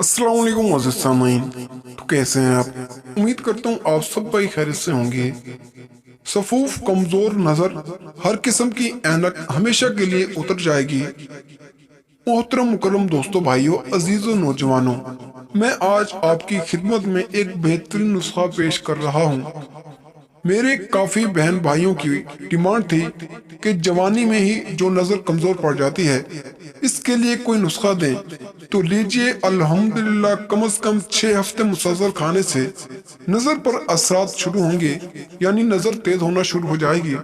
अस्सलाम वालेकुम मोअज़्ज़िज़ सामीन। तो कैसे हैं आप? उम्मीद करता हूँ आप सब भाई खैरियत से होंगे। सफूफ कमजोर नजर, हर किस्म की ऐनक हमेशा के लिए उतर जाएगी। मोहतरम मुकर्रम दोस्तों, भाइयों, अजीजों, नौजवानों, मैं आज आपकी खिदमत में एक बेहतरीन नुस्खा पेश कर रहा हूँ। मेरे काफी बहन भाइयों की डिमांड थी कि जवानी में ही जो नजर कमजोर पड़ जाती है, इसके लिए कोई नुस्खा दें। तो लीजिए, अल्हम्दुलिल्लाह, कम से कम 6 हफ्ते मुसलसल खाने से नजर पर असरात शुरू होंगे, यानी नजर तेज होना शुरू हो जाएगी।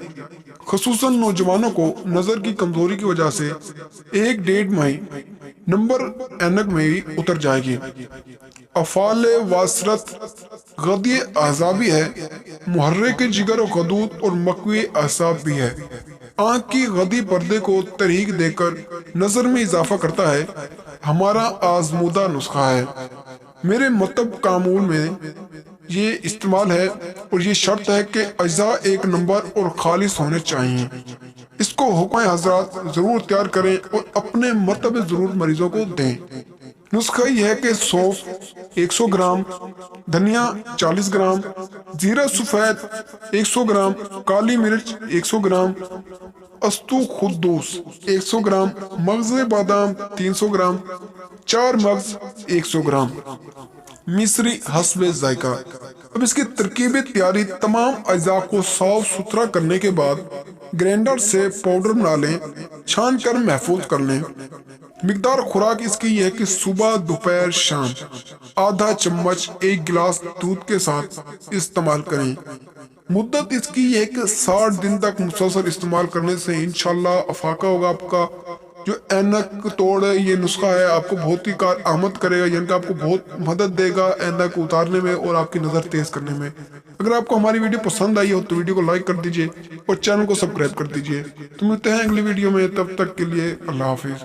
खसूसन नौजवानों को नजर की कमजोरी की वजह से 1 डेढ़ माह नंबर ऐनक में ही उतर जाएगी। अफाल वासरत गदी आजाबी है, मुहर्रिक जिगर गदूद और मकवी असाब भी है। आंख की गदी पर्दे को तरीक देकर नजर में इजाफा करता है। हमारा आजमूदा नुस्खा है। मेरे मतलब कामूल में ये इस्तेमाल है, और ये शर्त है कि अज्जा एक नंबर और खालिस होने चाहिए। इसको हुक्म हजरात जरूर तैयार करें और अपने मतलब जरूर मरीजों को दें। नुस्खा यह है कि सौंफ 100 ग्राम, धनिया 40 ग्राम, जीरा सफेद 100 ग्राम, काली मिर्च 100 ग्राम, अस्तु खुद्दूस 100 ग्राम, मगज बादाम 300 ग्राम, 4 मगज 100 ग्राम, मिस्री हस्बे जायका। अब इसकी तरकीब तैयारी: तमाम अज्जा को साफ सुथरा करने के बाद ग्राइंडर से पाउडर बना लें, छान कर महफूज कर लें। मिकदार खुराक इसकी यह है कि सुबह दोपहर शाम आधा चम्मच 1 गिलास दूध के साथ इस्तेमाल करें। मुद्दत इसकी यह है कि 60 दिन तक मुसलसल इस्तेमाल करने से इंशाल्लाह अफाका होगा आपका। जो ऐनक तोड़ ये नुस्खा है, आपको बहुत ही कार आमद करेगा, यानी कि आपको बहुत मदद देगा ऐनक उतारने में और आपकी नज़र तेज करने में। अगर आपको हमारी वीडियो पसंद आई हो तो वीडियो को लाइक कर दीजिए और चैनल को सब्सक्राइब कर दीजिए। तो मिलते हैं अगली वीडियो में, तब तक के लिए अल्लाह हाफिज।